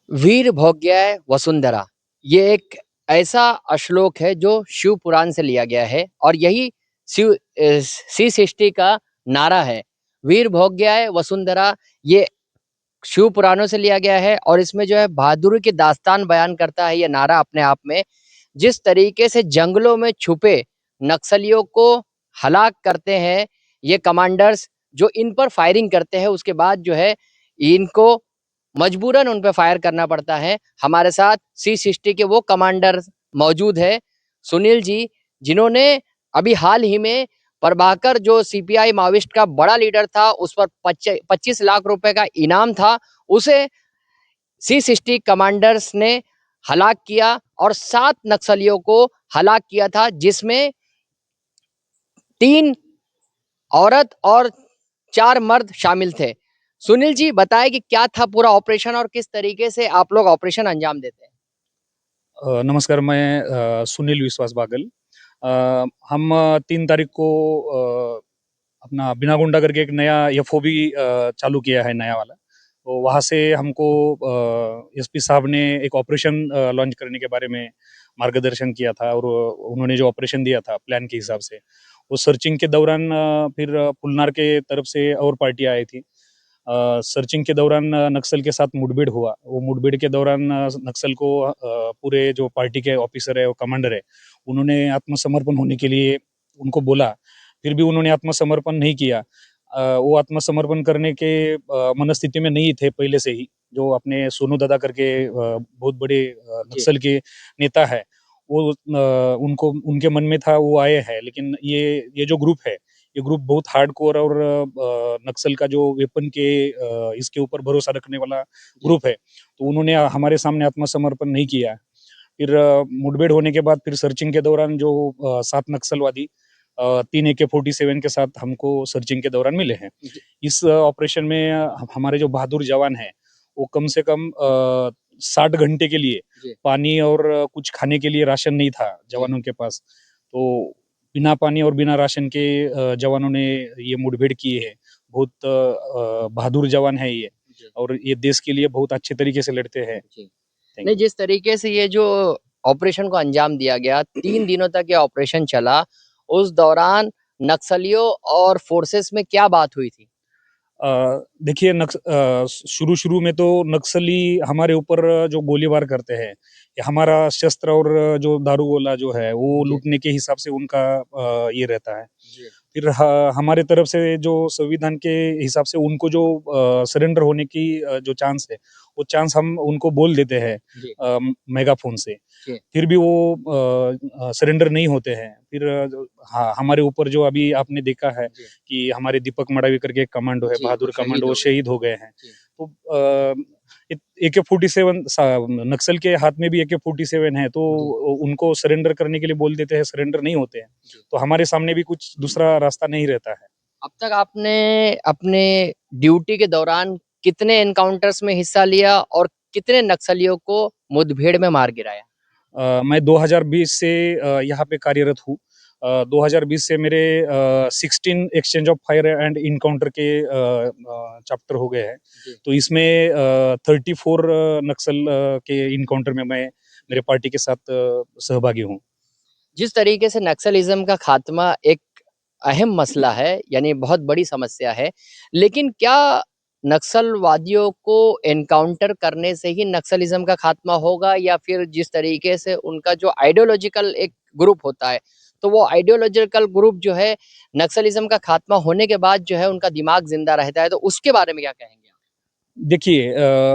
वीर भोग्याय वसुंधरा, ये एक ऐसा श्लोक है जो शिव पुराण से लिया गया है और यही सी सृष्टि का नारा है। वीर भोग्याय वसुंधरा, ये शिव पुराणों से लिया गया है और इसमें जो है बहादुरी की दास्तान बयान करता है ये नारा अपने आप में। जिस तरीके से जंगलों में छुपे नक्सलियों को हलाक करते हैं ये कमांडर्स, जो इन पर फायरिंग करते हैं उसके बाद जो है इनको मजबूरन उन पे फायर करना पड़ता है। हमारे साथ सी 60 के वो कमांडर मौजूद है, सुनील जी, जिन्होंने अभी हाल ही में प्रभाकर, जो सीपीआई माओइस्ट का बड़ा लीडर था, उस पर 25 लाख रुपए का इनाम था, उसे सी 60 कमांडर्स ने हलाक किया और 7 नक्सलियों को हलाक किया था, जिसमें 3 औरत और 4 मर्द शामिल थे। सुनील जी, बताएं कि क्या था पूरा ऑपरेशन और किस तरीके से आप लोग ऑपरेशन अंजाम देते हैं? नमस्कार, मैं सुनील विश्वास बागल। हम 3 तारीख को अपना बिना गुंडा करके एक नया एफओबी चालू किया है, नया वाला। तो वहाँ से हमको एसपी साहब ने एक ऑपरेशन लॉन्च करने के बारे में मार्गदर्शन किया था और उन्होंने जो ऑपरेशन दिया था प्लान के हिसाब से, वो सर्चिंग के दौरान फिर पुलनार के तरफ से और पार्टी आई थी। सर्चिंग के दौरान नक्सल के साथ मुठभेड़ हुआ। वो मुठभेड़ के दौरान नक्सल को पूरे जो पार्टी के ऑफिसर है, वो कमांडर है, उन्होंने आत्मसमर्पण होने के लिए उनको बोला, फिर भी उन्होंने आत्मसमर्पण नहीं किया। वो आत्मसमर्पण करने के मनस्थिति में नहीं थे पहले से ही। जो अपने सोनू दादा करके बहुत बड़े जी। नक्सल के नेता है, वो उनको उनके मन में था, वो आए हैं। लेकिन ये जो ग्रुप है, ये ग्रुप बहुत हार्डकोर और नक्सल का जो वेपन के इसके ऊपर भरोसा रखने वाला ग्रुप है, तो उन्होंने हमारे सामने आत्मसमर्पण नहीं किया। फिर मुठभेड़ होने के बाद फिर सर्चिंग के दौरान जो 7 नक्सलवादी 3 AK-47 के साथ हमको सर्चिंग के दौरान मिले हैं। जी। इस ऑपरेशन में हमारे जो बहादुर जवान हैं, वो कम से कम 60 घंटे के लिए जी। पानी और कुछ खाने के लिए राशन नहीं था जी। जवानों के पास। तो बिना पानी और बिना राशन के जवानों ने ये मुठभेड़ की है। बहुत बहादुर जवान है ये, जी। और ये देश के लिए बहुत अच्छे तरीके से लड़ते हैं। जी। थैंक नहीं, यू। जिस तरीके से ये जो ऑपरेशन को अंजाम दिया गया, 3 दिनों तक ये ऑपरेशन चला, उस दौरान नक्सलियों और फोर्सेस में क्या बात हुई थी? देखिए, शुरू-शुरू में तो नक्सली हमारे ऊपर जो गोलीबार करते हैं, ये हमारा शस्त्र और जो दारूगोला जो है, वो जी। लूटने के हिसाब से उनका ये रहता है। जी। फिर हमारे तरफ से जो संविधान के हिसाब से उनको जो सरेंडर होने की जो चांस है, वो चांस हम उनको बोल देते हैं जी। मेगाफ़ोन से। जी। फिर भी वो सरेंडर नहीं होते हैं। फिर हाँ, हमारे ऊपर जो अभी आपने देखा है जी। कि हमारे दीपक मडावी करके एक कमांडो है, जी, वो बहादुर शहीद कमांडो, वो हो गए। शहीद हो गए हैं। जी। तो AK-47 नक्सल के हाथ में भी AK-47 है, तो जी। उनको सरेंडर करने के लिए बोल देते हैं, सरेंडर नहीं होते हैं। जी। तो हमारे सामने भी कुछ दूसरा रास्ता नहीं रहता है। अब तक आपने अपने ड्यूटी के दौरान कितने एनकाउंटर्स में हिस्सा लिया और कितने नक्सलियों को मुठभेड़ में मार गिराया? मैं 2020 से यहाँ पे कार्यरत हूँ। 2020 से मेरे 16 exchange of fire and encounter के चैप्टर हो गए हैं। जी। तो इसमें 34 नक्सल के इनकाउंटर में मैं मेरे पार्टी के साथ सहभागी हूँ। जिस तरीके से नक्सलिज़्म का खात्मा एक अहम मसला है, यानी बहुत बड़ी समस्या है, लेकिन क्या नक्सलवादियों को एनकाउंटर करने से ही नक्सलिज़्म का खात्मा होगा, या फिर जिस तरीके से उनका जो आइडियोलॉजिकल एक ग्रुप होता है, तो वो आइडियोलॉजिकल ग्रुप जो है नक्सलिज़्म का खात्मा होने के बाद जो है उनका दिमाग ज़िंदा रहता है, तो उसके बारे में क्या कहेंगे आप? देखिए,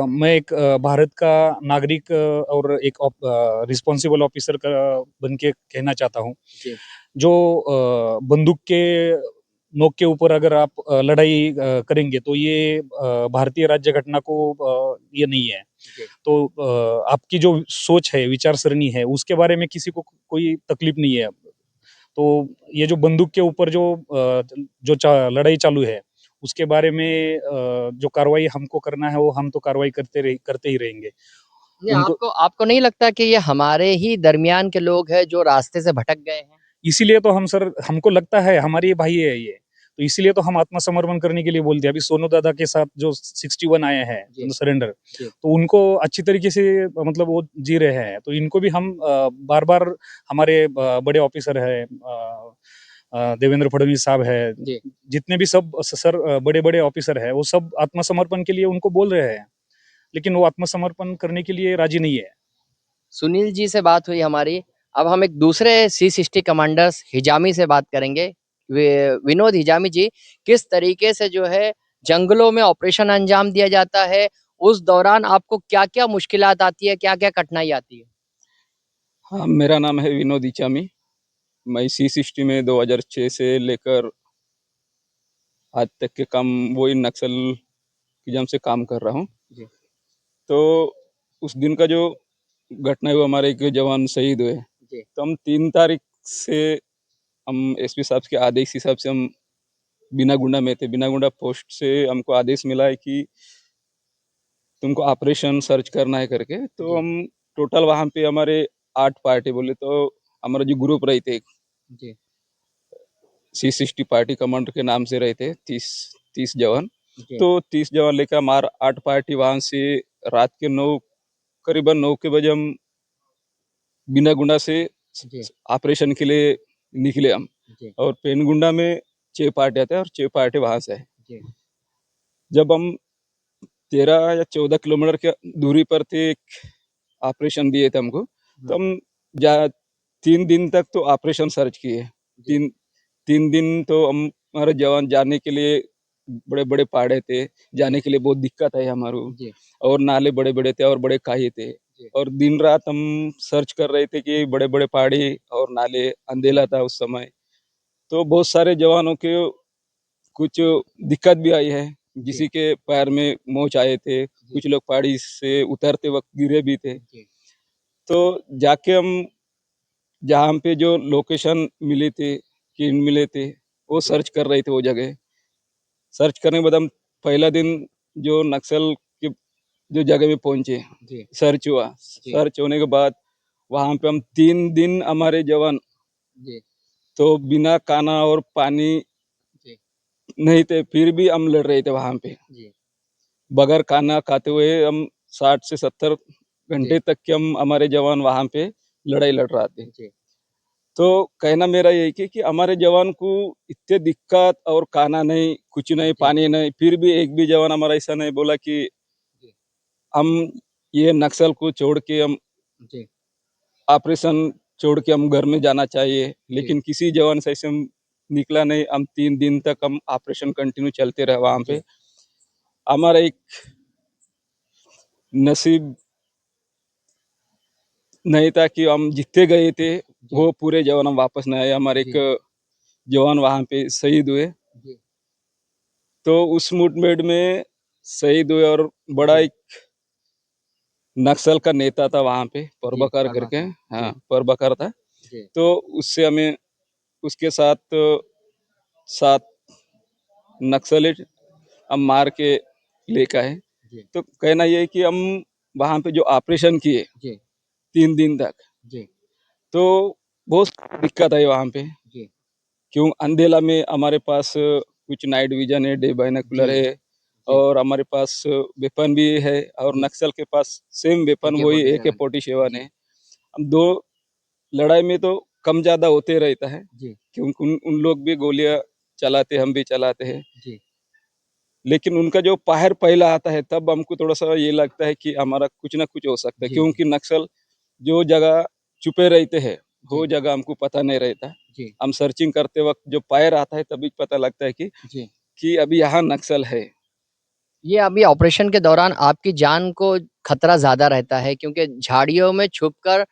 मैं एक भारत का नागरिक और एक रिस्पॉन्सिबल ऑफिसर का बन के कहना चाहता हूँ। जी। जो बंदूक के नोक के ऊपर अगर आप लड़ाई करेंगे, तो ये भारतीय राज्य घटना को ये नहीं है। जी। तो आपकी जो सोच है, विचारसरणी है, उसके बारे में किसी को कोई तकलीफ नहीं है। तो ये जो बंदूक के ऊपर जो लड़ाई चालू है, उसके बारे में जो कार्रवाई हमको करना है, वो हम तो कार्रवाई करते ही रहेंगे। नहीं, उनको आपको आपको नहीं लगता कि ये हमारे ही दरमियान के लोग हैं जो रास्ते से भटक गए हैं? इसीलिए तो हमको लगता है हमारे ये भाई है ये। तो इसीलिए तो हम आत्मसमर्पण करने के लिए बोलते हैं। अभी सोनू दादा के साथ जो 61 आए हैं जी। सरेंडर, जी। तो उनको अच्छी तरीके से मतलब वो जी रहे हैं, तो इनको भी हम बार बार हमारे बड़े ऑफिसर है, देवेंद्र फडणवीस साहब है, जी। जितने भी सब सर बड़े बड़े ऑफिसर है, वो सब आत्मसमर्पण के लिए उनको बोल रहे हैं, लेकिन वो आत्मसमर्पण करने के लिए राजी नहीं है। सुनील जी से बात हुई हमारी। अब हम एक दूसरे C60 कमांडर्स हिजामी से बात करेंगे। विनोद हिजामी जी, किस तरीके से जो है जंगलों में ऑपरेशन अंजाम दिया जाता है, उस दौरान आपको क्या-क्या मुश्किलात आती है, क्या-क्या कठिनाई आती है? हाँ, मेरा नाम है विनोद इचामी। मैं C60 में 2006 से लेकर आज तक के काम वही नक्सलिज्म से काम कर रहा हूँ। जी। तो उस दिन का जो घटना हुआ, हमारे एक जवान शहीद हुए, जी। तो हम 3 तारीख से हम एसपी साहब के आदेश हिसाब से हम बिनागुंडा में थे। बिनागुंडा पोस्ट से हमको आदेश मिला है कि तुमको ऑपरेशन सर्च करना है करके। तो जी। हम टोटल वहाँ पे हमारे 8 पार्टी बोले तो हमारा जो ग्रुप रही थे, जी। C60 पार्टी कमांडर के नाम से रहे थे 30 जवान। जी। तो 30 जवान लेकर हमारा 8 पार्टी वहाँ से रात के 9 करीबन 9 के बजे हम बिनागुंडा से जी। ऑपरेशन के लिए निकले हम। जी। और पेनगुंडा में 6 पार्टी आते हैं और 6 पार्टी वहाँ से है। जी। जब हम 13 या 14 किलोमीटर के दूरी पर थे, एक ऑपरेशन दिए थे हमको, तो हम जा 3 दिन तक तो ऑपरेशन सर्च किए। जी। 3 दिन तो हम हमारे जवान जाने के लिए बड़े-बड़े पहाड़े थे, जाने के लिए बहुत दिक्कत है हमारो। जी। और नाले बड़े-बड़े थे और बड़े खाई थे। जी। और दिन-रात हम सर्च कर रहे थे कि बड़े-बड़े पहाड़ी और नाले, अंधेला था उस समय। तो बहुत सारे जवानों के कुछ दिक्कत भी आई है। जी। किसी के पैर में मोच आए थे, जी। कुछ लोग पहाड़ी से उतरते वक़्त गिरे भी थे। जी। तो जाके हम जहाँ पे जो लोकेशन मिली थी, किन मिले थे, वो जी। सर्च कर रहे थे वो जगह। सर्च करने के बाद हम पहला दिन जो नक्सल की जो जगह पे पहुँचे, जी। सर्च हुआ। जी। सर्च होने के बाद वहाँ पे हम 3 दिन हमारे जवान जी। तो बिना खाना और पानी जी। नहीं थे, फिर भी हम लड़ रहे थे वहाँ पे। जी। बगैर खाना खाते हुए हम 60 से 70 जी। घंटे तक के हम हमारे जवान वहाँ पे लड़ाई लड़ रहा थे। जी। तो कहना मेरा यही कि हमारे जवान को इतने दिक्कत और खाना नहीं, कुछ नहीं, जी। पानी नहीं, फिर भी एक भी जवान हमारा ऐसा नहीं बोला कि जी। हम ये नक्सल को छोड़ के हम जी। ऑपरेशन छोड़ के हम घर में जाना चाहिए। जी। लेकिन किसी जवान से ऐसे निकला नहीं। हम 3 दिन तक हम ऑपरेशन कंटिन्यू चलते रहे वहाँ पे। जी। हमारा एक नसीब नहीं था कि हम जितने गए थे, जी। वो पूरे जवान हम वापस नहीं आए। हमारे जी। एक जवान वहाँ पे शहीद हुए। जी। तो उस मुठभेड़ में शहीद हुए और बड़ा जी। एक नक्सल का नेता था वहाँ पे, जी, प्रभाकर करके। प्रभाकर। हाँ, जी। प्रभाकर था। जी। तो उससे हमें उसके साथ 7 नक्सलिट हम मार के लेके आए। जी। तो कहना ये है कि हम वहाँ पे जो ऑपरेशन किए जी। 3 दिन तक, जी। तो बहुत दिक्कत आई वहाँ पे। जी। क्यों अंधेला में हमारे पास कुछ नाइट विजन है, डे जी। बाइनोकुलर है जी। और हमारे पास वेपन भी है और जी। नक्सल के पास सेम वेपन वही AK-47 AK-47 है। जी। हम 2 लड़ाई में तो कम ज़्यादा होते रहता है, जी। क्योंकि उन उन लोग भी गोलियाँ चलाते, हम भी चलाते हैं। जी। लेकिन उनका जो पहर पहला आता है, तब हमको थोड़ा-सा ये लगता है कि हमारा कुछ ना कुछ हो सकता है, जी। क्योंकि नक्सल जो जगह छुपे रहते हैं, वो जी। जगह हमको पता नहीं रहता। जी। हम सर्चिंग करते वक़्त जो पैर आता है, तभी पता लगता है जी। कि अभी यहाँ नक्सल है। ये अभी ऑपरेशन के दौरान आपकी जान को खतरा ज़्यादा रहता है, क्योंकि झाड़ियों में छुपकर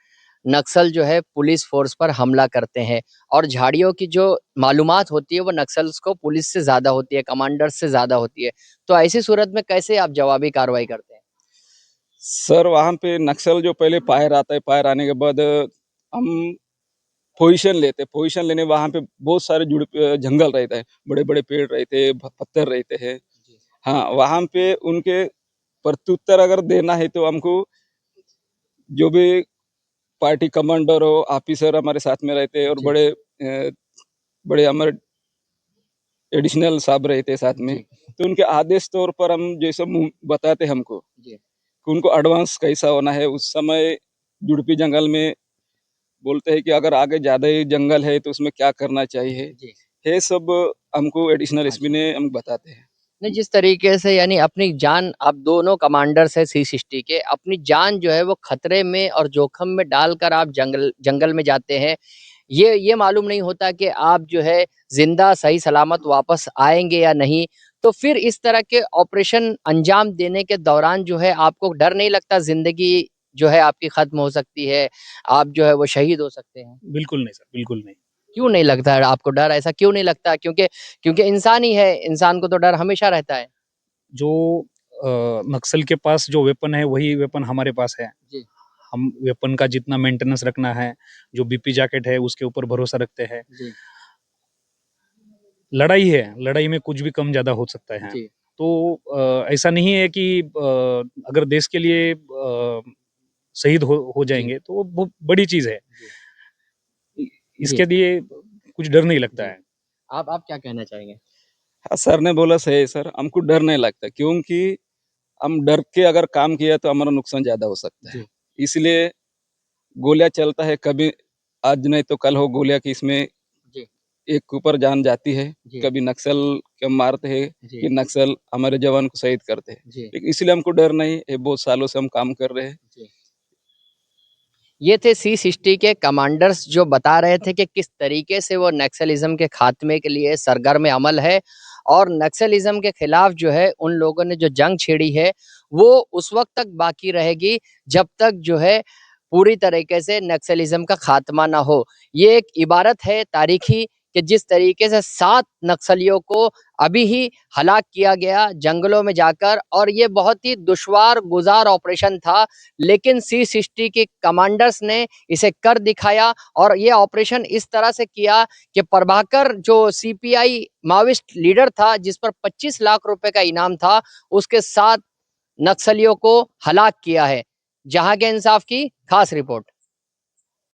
नक्सल जो है पुलिस फ़ोर्स पर हमला करते हैं और झाड़ियों की जो मालूमात होती है वो नक्सल्स को पुलिस से ज़्यादा होती है, कमांडर्स से ज़्यादा होती है। तो ऐसी सूरत में कैसे आप जवाबी कार्रवाई करते हैं? सर, वहाँ पे नक्सल जो पहले फायर आता है, फायर आने के बाद हम पोज़ीशन लेते हैं। पोज़ीशन लेने वहाँ पे बहुत सारे जंगल रहता है, बड़े-बड़े पेड़ रहते हैं, पत्थर रहते हैं। जी। हाँ, वहाँ पे उनके प्रत्युत्तर अगर देना है तो हमको जो भी पार्टी कमांडर हो, ऑफिसर हमारे साथ में रहते हैं और जी। बड़े बड़े हमारे एडिशनल साहब रहते साथ में, जी तो उनके आदेश तौर पर हम जैसे बताते हमको जी कि उनको एडवांस कैसा होना है। उस समय जुड़पी जंगल में बोलते हैं कि अगर आगे ज़्यादा ही जंगल है तो उसमें क्या करना चाहिए, जी। ये सब हमको एडिशनल एसपी अच्छा। ने हम बताते हैं। नहीं, जिस तरीके से यानी अपनी जान आप दोनों कमांडर्स हैं सी-60 के, अपनी जान जो है वो खतरे में और जोखिम में डालकर आप जंगल जंगल में जाते हैं। ये मालूम नहीं होता कि आप जो है ज़िंदा सही सलामत वापस आएँगे या नहीं। तो फिर इस तरह के ऑपरेशन अंजाम देने के दौरान जो है आपको डर नहीं लगता ज़िंदगी जो है आपकी ख़त्म हो सकती है, आप जो है वो शहीद हो सकते हैं? बिल्कुल नहीं सर, बिल्कुल नहीं। क्यों नहीं लगता है आपको डर? ऐसा क्यों नहीं लगता? क्योंकि क्योंकि इंसान ही है, इंसान को तो डर हमेशा रहता है। जो नक्सल के पास जो वेपन है वही वेपन हमारे पास है। जी, हम वेपन का जितना मेंटेनेंस रखना है, जो बीपी जैकेट है उसके ऊपर भरोसा रखते हैं। जी, लड़ाई है, लड़ाई में कुछ भी कम ज़्यादा हो सकता है। जी, तो ऐसा नहीं है कि अगर देश के लिए शहीद हो जी, जाएँगे तो वो बहुत बड़ी चीज़ है। जी, इ जी, इसके लिए कुछ डर नहीं लगता जी। है। आप क्या कहना चाहेंगे? हाँ, सर ने बोला सही है सर, हमको डर नहीं लगता क्योंकि हम डर के अगर काम किया तो हमारा नुकसान ज़्यादा हो सकता है। जी, इसलिए गोलियाँ चलता है, कभी आज नहीं तो कल हो गोलियाँ की इसमें जी, एक के ऊपर जान जाती है, जी, कभी नक्सल के मारते हैं जी, कि नक्सल हमारे जवान को शहीद करते हैं। जी, लेकिन इसलिए हमको डर नहीं, ये बहुत सालों से हम काम कर रहे हैं। जी। ये थे सी-60 के कमांडर्स जो बता रहे थे कि किस तरीके से वो नक्सलिज़्म के खात्मे के लिए सरगर्म अमल है और नक्सलिज़्म के खिलाफ जो है उन लोगों ने जो जंग छेड़ी है, वो उस वक़्त तक बाकी रहेगी जब तक जो है पूरी तरीके से नक्सलिज़्म का खात्मा ना हो। ये एक इबारत है तारीखी कि जिस तरीके से 7 नक्सलियों को अभी ही हलाक किया गया जंगलों में जाकर और ये बहुत ही दुश्वार गुज़ार ऑपरेशन था। लेकिन सी-60 के कमांडर्स ने इसे कर दिखाया और ये ऑपरेशन इस तरह से किया कि प्रभाकर जो सीपीआई माओइस्ट लीडर था, जिस पर 25 लाख रुपए का इनाम था, उसके 7 नक्सलियों को हलाक किया है। जहां के इंसाफ की खास रिपोर्ट।